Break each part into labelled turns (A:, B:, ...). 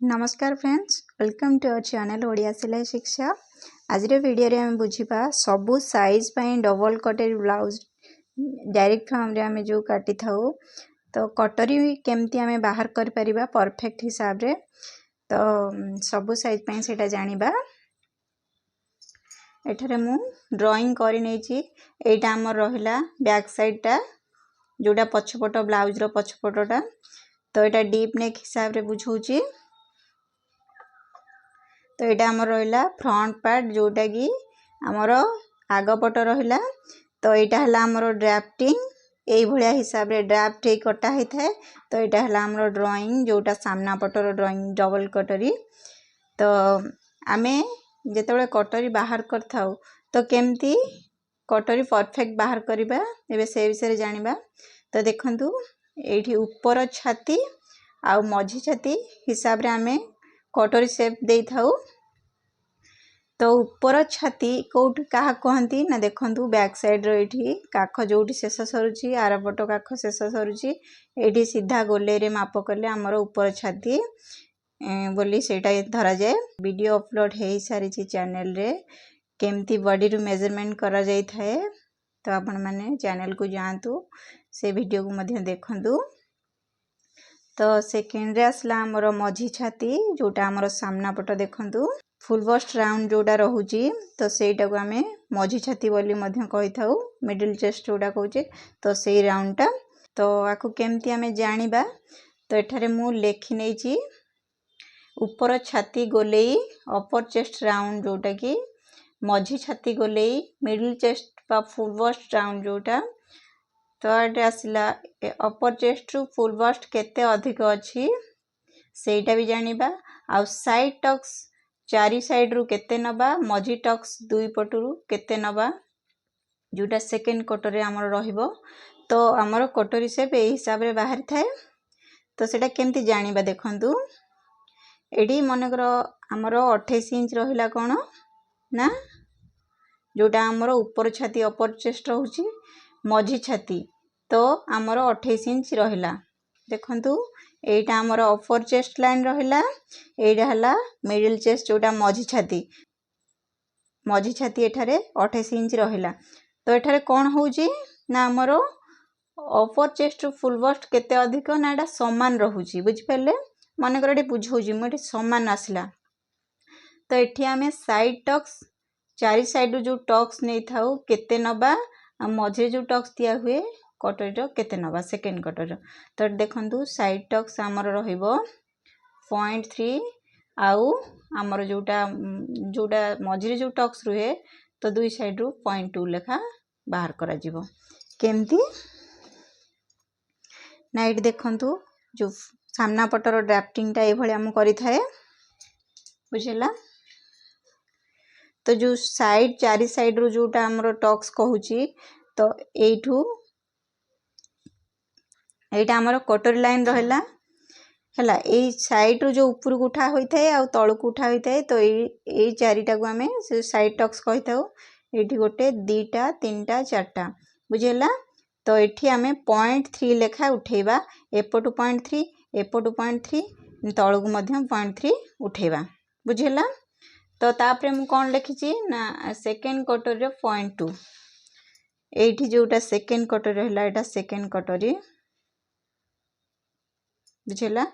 A: नमस्कार friends, welcome to our channel Odia सिलाई शिक्षा। आज वीडियो रे हम बुझिबा सबु साइज पई डबल कटेड ब्लाउज डायरेक्ट फॉर्म रे हम जो काटी थाउ तो कटरी केमती हमें बाहर कर परिबा परफेक्ट हिसाब रे। तो सबु साइज पई सेटा जानिबा। एठारे मु ड्राइंग करि नै छी। एटा हमर रहिला बैक साइड टा जोटा पछपट ब्लाउज रो पछपटटा। तो एटा डीप नेक हिसाब रे बुझौची। तो यहाँ आमर रहा फ्रंट पार्ट जोटा कि आमर आग पट रहा। तो यहाँ है आमर ड्राफ्टिंग यही भाया हिसाब रे ड्राफ्ट ही कटा होता है। तो यहाँ है आमर ड्राइंग जोटा सामना पटर ड्राइंग डबल कटरी। तो आमे जिते कटरी बाहर कर थाउ तो केमती कटरी परफेक्ट बाहर करवा एबे से विषय जानिबा। तो देखंतु एठी ऊपर छाती आउ मझी छाती हिसाब रे आमे कटरी शेप दे थाउ। तो ऊपर छाती कोट क्या कहती ना देखंतु बैक साइड रो काख जोटी शेष सरुची आर पट काख शेष सरुची एठी सीधा गोले रे माप कले हमर ऊपर छाती बोली सेटा धरा जाए। वीडियो अपलोड हे सारी चैनल रे केमती बॉडी रू मेजरमेंट करा जाई थाए। तो आपण माने चैनल को जानतु से वीडियो को मध्य देखंतु। तो सेकेंड रे असला हमर मझी छाती जोटा हमर सामना पट देखंतु फुल बस्ट राउंड जोटा रहूची। तो सेटा को आमे मझी छाती बोली मध्य कहि थाउ मिडिल चेस्ट जोटा कहूचे। तो सेई राउंड टा तो आकु केमती आमे जानिबा। तो एठारे मु लेखि नेची ऊपर छाती गोलेई अपर चेस्ट राउंड जोटा कि मझी छाती गोलेई मिडिल चेस्ट बा फुल बस्ट राउंड जोटा। तो ये आसला अपर चेस्ट रु फुल बस्ट केते अधिक अछि सेटा भी जानिबा। आ साइड टक्स चारि साइड रु केते नबा मझी टक्स दुई पटरु केते नबा जोटा सेकेंड कटरे हमर रहिबो। तो हमर कटरी शेप ए हिसाब रे बाहर थाए। तो सेटा केमती जानिबा देखंतु एडी मनकर हमर 28 इंच रहिला कोन ना जोटा हमर ऊपर छाती अपर चेस्ट रहउची मझी छाती। तो हमर 28 इंच रहिला देखंतु एटा हमर अपर चेस्ट लाइन रहिला। एटा हला मिडिल चेस्ट जोटा मझी छाती एठारे 28 इंच रहिला। तो एठारे कोन होउची ना हमर अपर चेस्ट फुल बस्ट केते अधिक ना एटा समान रहउची बुझ परले। मन कर एटी बुझौची म एटी समान आसला। तो एठी हमें साइड टक्स चारि साइड जो टक्स नै थाउ केते नबा आ मझे जो टक्स दिया हुए कटरी केते नबा सेकेंड कटरी। तो देखंतु साइड टक्स हमर रहिबो 0.3 आउ हमर जोटा जोटा मझिरे जो टक्स रुहे तो दुई साइड रु 0.2 लेखा बाहर करा जिवो। केमती ना एटी देखंतु जो सामना पटर ड्राफ्टिंग टा ए भली हम करि थाए बुझिला। तो जो साइड चारि साइड रु जोटा हमर टक्स कहूची तो एठू एटा हमर कटरी लाइन रहला हला ए साइड रु जो ऊपर को उठा होई थाए आ तळ को उठा होई थाए। तो ए चारिटा को हमें से साइड टक्स कहि थाउ। एठी गोटे दीटा तीनटा चारटा बुझिला। तो एठी हमें 0.3 लेखा उठेबा एपटू 0.3 एपटू 0.3 तळ को मध्य 0.3 उठेबा बुझिला। तो तापरे मु कोन लिखिची ना सेकेंड कटरी रो 0.2 एठी जोटा सेकेंड कटरी रहला एटा सेकेंड कटरी बुझिला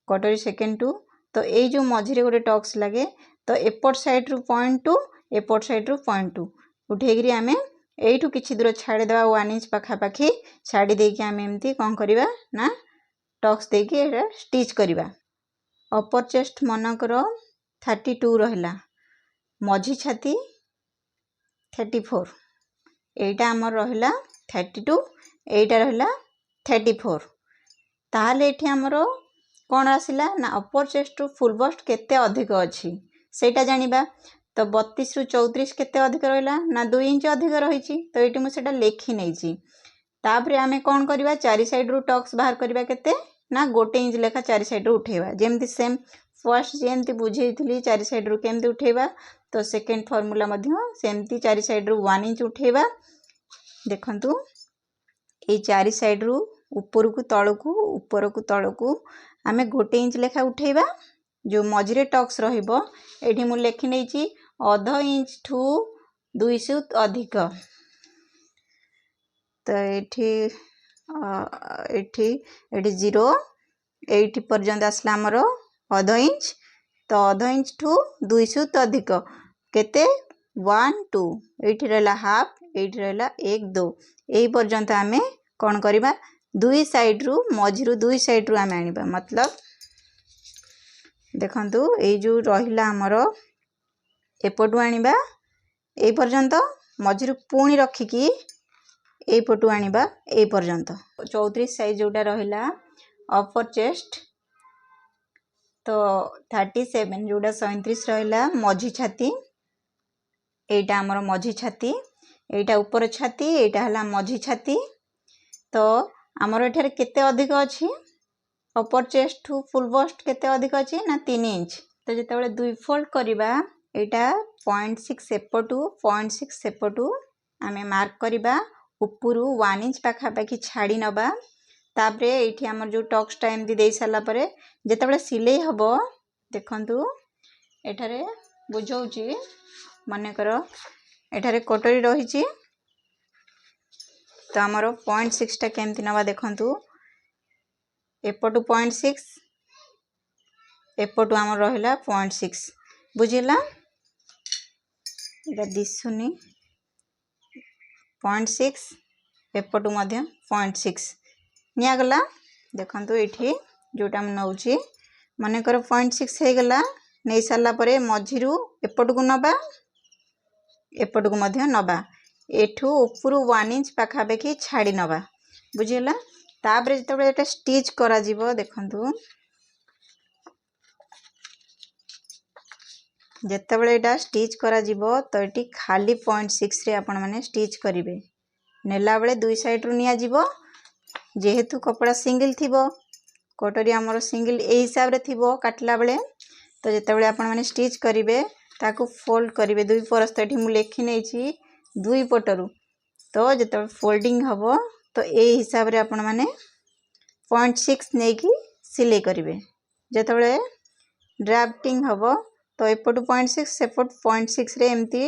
A: कटरी सेकेंड 2। तो ए जो मझिरे गोटे टक्स लागे तो एपट साइड रु 0.2 एपट साइड रु 0.2 उठेगिरी आमे एठू किछि दूर छाड़ी देबा 1 इंच पाखा पाखी छाड़ी देकी आमे एमती कोन करिबा ना टक्स देकी एटा स्टिच करिबा। अपर चेस्ट मनकर 32 रहला मझी छाती 34 एटा हमर रहला 32 एटा रहला 34। ताहाले एठी हमरो कोन आसिला ना अपर चेस्ट रु फुल बस्ट केते अधिक अछि सेटा जानिबा। तो 32 रु 34 केते अधिक रहला ना 2 इंच अधिक रहिची। तो एठी मु सेटा लेखि नेची। तापरे आमे कोन करिबा चारि साइड रु टक्स बाहर करिबा केते ना 1 इंच लेखा चारि साइड रु उठेबा जेमती सेम फर्स्ट जेमती बुझेइथली चारि साइड रु केमती उठेबा। तो सेकेंड फार्मूला मध्य सेमती चारि साइड रु 1 इंच उठेबा। देखंतु ए चारि साइड रु ऊपर को तळ को आमे 1 इंच लेखा उठेबा। जो मझिरे टक्स रहिबो एठी मु लेखि नेछि अध इंच ठू 2 सूत अधिक। तो एठी एठी एठी 0 एठी पर्यंत आसला हमर अध इंच। तो अध इंच ठू 2 सूत अधिक केते 1 2 एठी रहला हाफ एठी रहला 1 2 एही पर्यंत आमे कोन करिबा दुई साइड रु मझिरु दुई साइड रु आमे आनिबा। मतलब देखंतु ए जो रहिला हमर एपटु आनिबा ए पर्यंत मझिरु पुणी रखिकी ए पटु आनिबा ए पर्यंत। 34 साइज जोटा रहिला अपर चेस्ट। तो 37 जोटा 37 रहिला मझी छाती। एटा हमर मझी छाती एटा ऊपर छाती एटा हला मझी छाती। तो हमर एठारे केते अधिक अछि upper chest to full bust केते अधिक अछि ना 3 इंच। तो जेतेबेले दुई फोल्ड करिबा एटा 0.6 एपटू 0.6 सेपटू आमे मार्क करिबा ऊपरू 1 इंच पाखा पाखी छाड़ी नबा। तापरे एठी हमर जो टक्स टाइम दी देई साला परे जेतेबेले सिलाई हबो देखंतु एठारे बुझौची माने करो एठारे कटोरी रहिची। तो हमर 0.6 टा केमती नबा देखंतु एपटू 0.6 एपटू हमर रहिला 0.6 बुझिला एटा दिसुनी 0.6 एपटू मध्य 0.6 निया गला। देखंतु एठी जोटा हम नउची माने करो 0.6 हे गला नै साला परे मझिरु एपटू को नबा एपटू को मध्य नबा एठू ऊपरू 1 इंच पाखा पाखी छाड़ी नबा बुझिला। तापरे जेतेबेले एटा स्टिच करा जिवो देखंतु जेतेबेले एटा स्टिच करा जिवो तो एटी खाली 0.6 रे आपण माने स्टिच करिवे। नेला बेले दुई साइड रु निया जिवो जेहेतु कपड़ा सिंगल थिबो कटोरी हमर सिंगल ए हिसाब रे थिबो काटला बेले। तो जेतेबेले आपण माने स्टिच करिवे ताकू फोल्ड करिवे दुई परस्त एठी मु लेखि नेछि दुई पटरु। तो जेतेबेले फोल्डिंग हबो तो ए हिसाब रे आपण माने 0.6 नेकी सिलाई करिवे। जेतेबेले ड्राफ्टिंग हबो तो एपटू 0.6 सेपट 0.6 रे एमती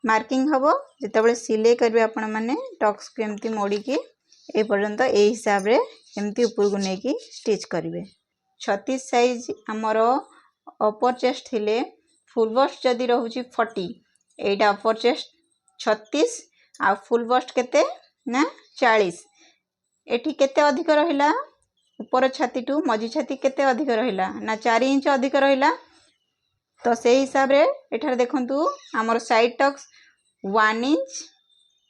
A: मार्किंग हबो। जेतेबेले सिलाई करिवे आपण माने टक्स को एमती मोड़ी की ए पर्यंत ए हिसाब रे एमती ऊपर को नेकी स्टिच करिवे। 36 साइज हमरो अपर चेस्ट थिले फुल बस्ट जदी रहउची 40 एटा अपर चेस्ट 36 आ फुल बस्ट केते ना 40 एठी केते अधिक रहिला ऊपर छाती टू मझी छाती केते अधिक रहिला ना 4 इंच अधिक रहिला। तो से हिसाब रे एठार देखंतु हमर साइड टक्स 1 इंच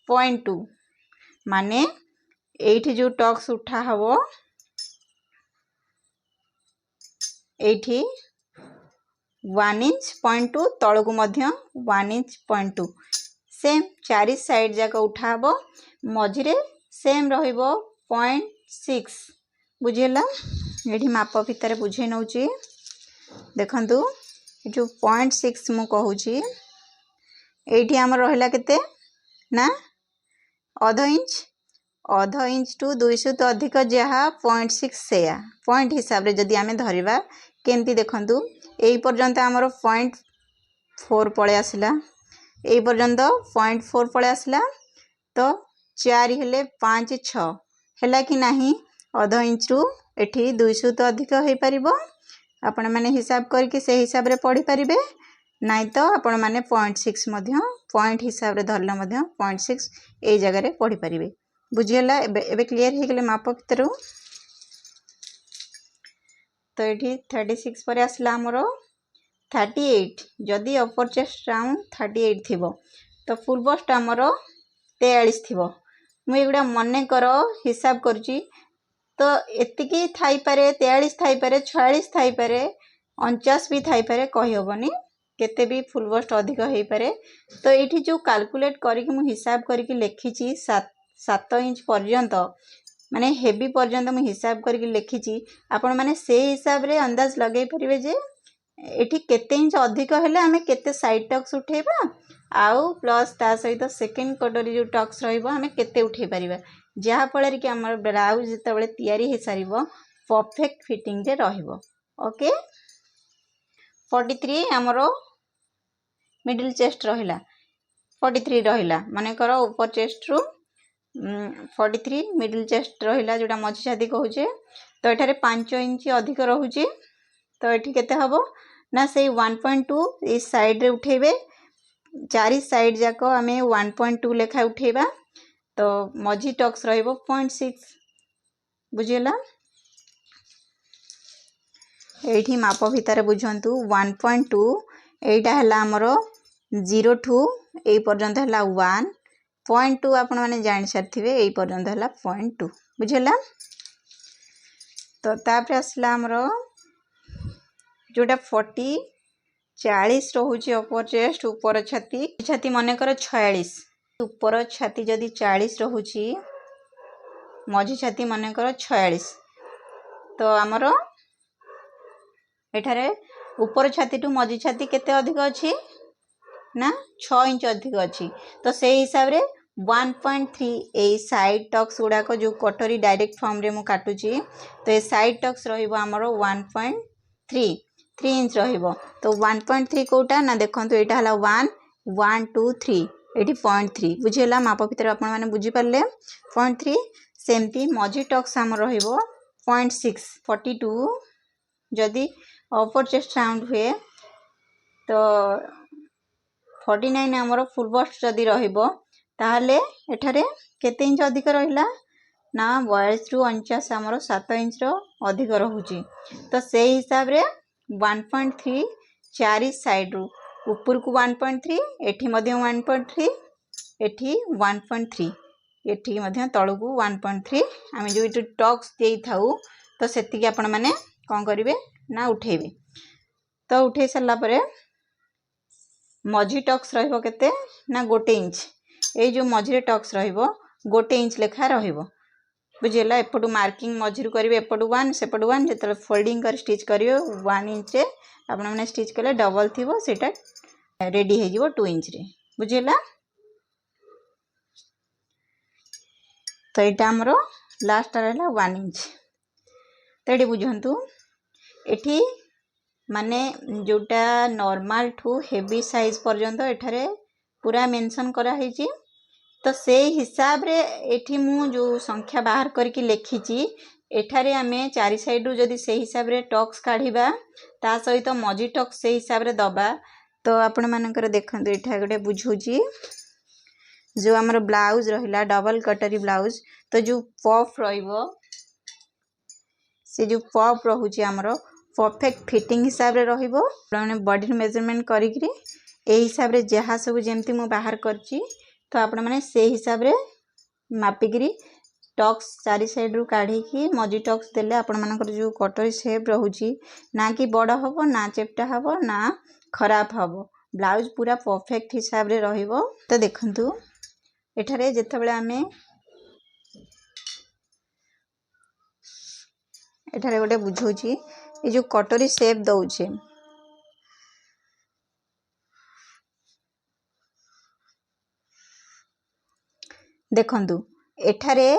A: 0.2 माने एठी जो टक्स उठा हबो एठी 1 इंच 0.2 तळ को मध्य 1 इंच 0.2 सेम चारि साइड जाक उठा हबो मझिरे सेम रहिबो 0.6 बुझिला। एठी माप भितर बुझे नउची देखंतु जो 0.6 मु कहूची एठी हमर रहिला केते ना आधा इंच टू 200 तो अधिक जहा 0.6 सेया पॉइंट हिसाब रे जदी आमे धरिबा केमती देखंतु एई पर्यंत हमर 0.4 पळे आसिला एई पर्यंत 0.4 पळे आसिला। तो 4 हेले 5 6 हैला कि नाही आधा इंच रु एठी 200 तो अधिक होई परिबो। आपण माने हिसाब करके से हिसाब रे पढ़ी परिबे नाइ तो आपण माने 0.6 मध्य पॉइंट हिसाब रे धरला मध्य 0.6 ए जगह रे पढ़ी परिबे बुझियला। एबे क्लियर हे गेले माप भितरु। तो एठी 36 पर आसला हमरो 38 जदी अपर चेस्ट राउंड 38 थिबो तो फुल बस्ट हमरो 43 थिबो। मु एगुडा मने करो हिसाब करची तो एतिकी थाई पारे 43 थाई पारे 46 थाई पारे 49 भी थाई पारे कहि होबनी केते भी फुल बस्ट अधिक हेई पारे। तो एठी जो कैलकुलेट करिकि मु हिसाब करिकि लेखिची 7 इंच पर्यंत माने हेवी पर्यंत मु हिसाब करिकि लेखिची आपण माने से हिसाब रे अंदाज लगेई परिबे जे एठी केते इंच अधिक हेले आमे केते साइड टक्स उठेबा आउ प्लस ता सहित सेकंड कटोरी जो टक्स रहइबो आमे केते उठे परिबा जहा फଳରେ कि हमर ब्लाउज जेतेबेले तयारी हे सारिबो परफेक्ट फिटिंग रे रहइबो। ओके। 43 आमर मिडिल चेस्ट रहिला 43 रहिला मानेकर ऊपर चेस्ट रु 43 मिडिल चेस्ट रहिला जोटा मझी छाती कहूचे तो एठारे 5 इंच अधिक रहुची तो एठी केते हबो ना से 1.2 इस साइड रे उठेबे चारि साइड जाको आमे 1.2 लेखा उठेबा तो मझी टक्स रहिबो 0.6 बुझियला एठी माप भितर बुझंतु 1.2 एटा हला हमरो 0 टू ए पर्यंत हला 1.2 आपण माने जानि सारथिबे ए पर्यंत हला 0.2 बुझियला तो तापर असला हमरो जोटा 40 रहुची अपर चेस्ट ऊपर छाती छाती मने कर 46 ऊपर छाती जदी 40 रहुची मझी छाती मने कर 46 तो हमरो एठारे ऊपर छाती टू मझी छाती केते अधिक अछि ना 6 इंच अधिक अछि तो से हिसाब रे 1.3 ए साइड टक्स गुडा को जो कटोरी डायरेक्ट फॉर्म रे मु काटुची तो ए साइड टक्स रहिबो हमरो 1.3 3 इंच रहिबो तो 1.3 कोटा ना देखंतु एटा हला 1 1 2 3 एटी 0.3 बुझियला माप भितर आपण माने बुझी परले 0.3 सेमती मझी टक्स हम रहिबो 0.6 42 जदी अपर चेस्ट राउंड हुए तो 49 हमरो फुल बस्ट जदी रहिबो ताहले एठारे केते इंच अधिक रहिला ना 42 रु 49 हमरो 7 इंच रो अधिक रहुची तो से हिसाब रे 1.3 चारि साइड रु ऊपर को 1.3 एठी मध्य 1.3 एठी 1.3 एठी मध्य तळु को 1.3 आमे जो इटु टक्स देई थाउ तो सेति के आपण माने कोन करिवे ना उठेबे तो उठे सरला परे मझी टक्स रहिबो केते ना 1 इंच ए जो मझी रे टक्स रहिबो 1 इंच लेखा रहिबो बुझियला एपटू मार्किंग मझी रु करिवे एपटू 1 सेपटू 1 जेतले फोल्डिंग कर स्टिच करियो 1 इंच रे आपण माने स्टिच कले डबल थिबो सेटा रेडी हे जिवो 2 इंच रे बुझियला तो एटा हमरो लास्ट रहला 1 इंच तेडी बुझंतु एठी माने जोटा नॉर्मल ठू हेवी साइज पर्यंत एठारे पूरा मेंशन करा हेची तो से हिसाब रे एठी मु जो संख्या बाहर करके लेखिची एठारे आमे चारि साइड रु जदी से हिसाब रे टक्स काढिबा ता सहित मझी टक्स से हिसाब रे दबा तो आपण मानकर देखंतु एठा गोटे बुझुची जो हमर ब्लाउज रहिला डबल कटरी ब्लाउज तो जो पफ रहिबो से जो पफ रहुची हमरो परफेक्ट फिटिंग हिसाब रे रहिबो माने बॉडी मेजरमेंट करिकरी ए हिसाब रे जहा सब जेमती मु बाहर करची तो आपण माने से हिसाब रे मापिकरी टक्स चारि साइड रु काढी की मझी टक्स देले आपण मानकर जो कटोरी शेप रहुची ना कि बड़ हबो ना चेपटा हबो ना खराब हबो ब्लाउज पूरा परफेक्ट हिसाब रे रहिबो तो देखंतु एठारे जेतबेले आमे एठारे गोटे बुझौची ए जो कटोरी शेप दउछे देखंतु एठारे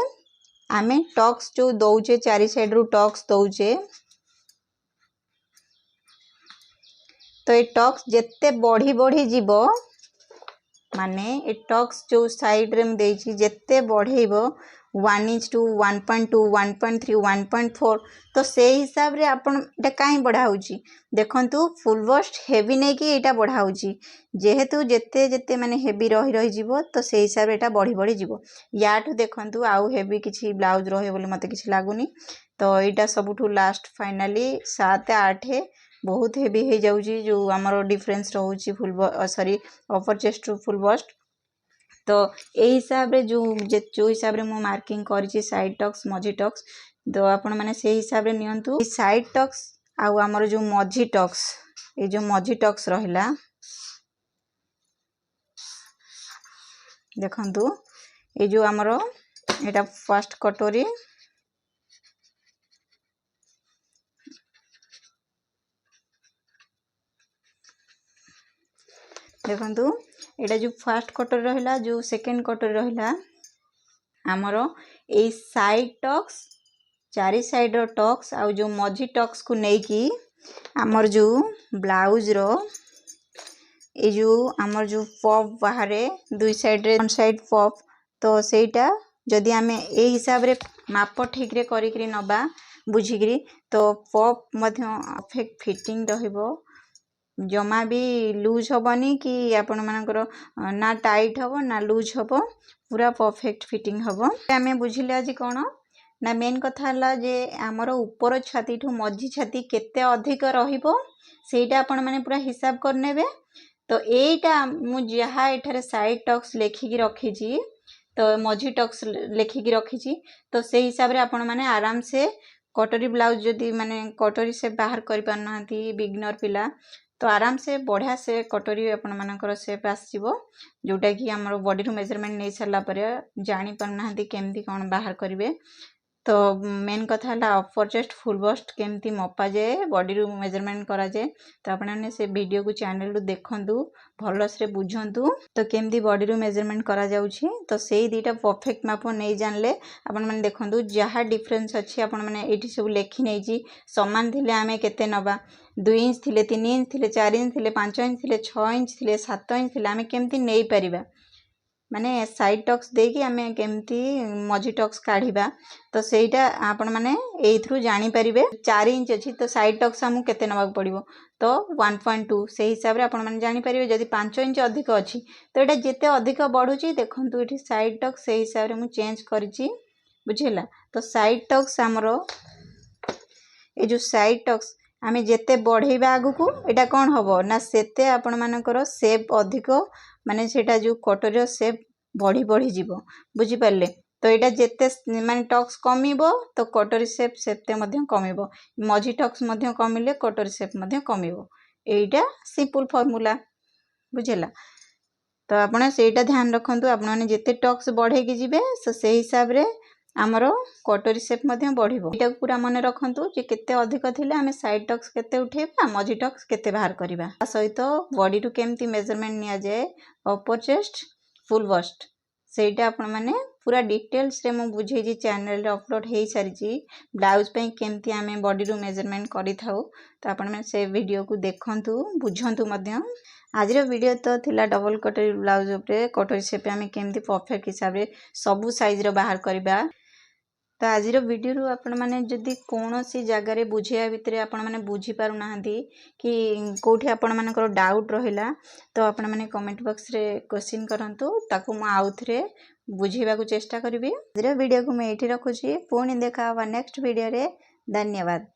A: आमे टक्स जो दउचे चारि साइड रु टक्स दउचे तो ए टक्स जेते बढ़ी बढ़ी जीवो माने ए टक्स जो साइड रे म देइची जेते बढ़ेइबो 1 इंच टू 1.2 1.3 1.4 तो से हिसाब रे आपण एटा काई बढ़ा होची देखंतु फुल बस्ट हेवी नै कि एटा बढ़ा होची जेहेतु जेते जेते माने हेवी रही रही जीवो तो से हिसाब रे एटा बढ़ी बढ़ी जीवो याठू देखंतु आउ हेवी किछि ब्लाउज रहे बोले मते किछि लागुनी तो एटा सबुठू लास्ट फाइनली 7 8 बहुत हेवी हे जाउची जो हमरो डिफरेंस रहउची फुल सॉरी upper chest to full bust तो ए हिसाब रे जो हिसाब रे मु मार्किंग करिछि साइड टक्स मझी टक्स तो आपण माने से हिसाब रे नियंतु साइड टक्स आउ हमरो जो मझी टक्स ए जो मझी टक्स रहिला देखंतु ए जो हमरो एटा फर्स्ट कटोरी देखंतु एटा जो फर्स्ट कटोरी रहिला जो सेकंड कटोरी रहिला हमरो ए साइड टक्स चारि साइड रो टक्स आउ जो मझी टक्स को नै की आमर जो ब्लाउज रो ये जो आमर जो पफ बाहर दुई साइड रे साइड पफ तो सेटा जदि आमे ए हिसाब रे माप ठीक रे करी नबा बुझिकरी तो पफ मध्य परफेक्ट फिटिंग रहिबो जमा भी लूज हबनी कि आपण मानकर ना टाइट हबो ना लूज हबो पूरा परफेक्ट फिटिंग हबो आमे बुझिले आज कोन ना मेन कथा हला जे हमर ऊपर छाती ठू मझी छाती केते अधिक रहिबो सेटा आपण माने पूरा हिसाब कर नेबे तो एटा मु जहा एठारे साइड टक्स लेखिकी रखी छी तो मझी टक्स लेखिकी रखी छी तो से हिसाब रे आपण माने आराम से कटोरी ब्लाउज जदि माने कटोरी से बाहर करि पारनांती बिगनर पिला तो आराम से बढ़िया से कटोरी आपण मानकर शेप आसीबो जोटा कि हमर बॉडी रो मेजरमेंट नै सरला परे जानि पारनांती केमती कोन बाहर करिवे तो मेन कथा हला अपर चेस्ट फुल बस्ट केमती मपा जाए बॉडी रो मेजरमेंट करा जाए तो आपने से वीडियो को चैनल रो देखंतु भलस रे बुझंतु तो केमती बॉडी रो मेजरमेंट करा जाउछि तो सेही दीटा परफेक्ट माप नै जानले आपन माने देखंतु जहा डिफरेंस अछि आपन माने एठी सब लेखि नै जी समान थिले आमे केते नबा 2 इंच थिले 3 इंच थिले 4 इंच थिले 5 इंच थिले 6 इंच थिले 7 इंच थिले आमे केमती नै परिबा माने साइड टक्स देकी आमे केमती मझी टक्स काढिबा तो सेटा आपण माने एई थ्रू जानि परिबे 4 इंच अछि तो साइड टक्स हमु केते नबा पड़िबो तो 1.2 से हिसाब रे आपण माने जानि परिबे जदि 5 इंच अधिक अछि तो एटा जेते अधिक बढ़ुची देखंतु एठी साइड टक्स से हिसाब रे मु चेंज करिची बुझिला तो साइड टक्स हमरो ए जो साइड टक्स आमे जेते बढ़ेबा आगु को एटा कोन हबो ना सेते आपण मानकर शेप अधिक माने सेटा जो कटोरी शेप बढ़ी बढ़ी जीवो बुझी पारले तो एटा जेते माने टक्स कमिबो तो कटोरी शेप सेते मध्य कमिबो मझी टक्स मध्य कमिले कटोरी शेप मध्य कमिबो एटा सिंपल फार्मूला बुझिला तो आपण सेटा ध्यान रखंतु आपण माने जेते टक्स बढ़े की जिवे से हिसाब रे आमरो कटोरी शेप मध्य बढ़िबो एटा पूरा मन रखंतु जे केते अधिक थिले आमे साइड टक्स केते उठेबा मझी टक्स केते बाहर करबा आ सहित बॉडी टू केमती मेजरमेंट निया जाए अपर चेस्ट फुल बस्ट सेटा आपण माने पूरा डिटेल्स रे मु बुझे जी चैनल रे अपलोड हे सारी जी ब्लाउज पे केमती आमे बॉडी रो मेजरमेंट करि थाउ तो आपण माने से वीडियो को देखंतु बुझंतु मध्य आज रो वीडियो तो थिला डबल कटोरी ब्लाउज ऊपर कटोरी शेप आमे केमती परफेक्ट हिसाब रे सब साइज रो बाहर करबा तो आज वीडियो रू आपण माने जदि कोनोसी जगह रे बुझिया भितरे आपण माने बुझी पारु नाहंती कि कोठी आपण मानकर डाउट रहिला तो आपण माने कमेंट बॉक्स रे क्वेश्चन करंतु ताकू मु आउथरे बुझेबा को चेष्टा करबी आज वीडियो को मैं एठी रखुची पुणी देखा नेक्स्ट वीडियो रे धन्यवाद।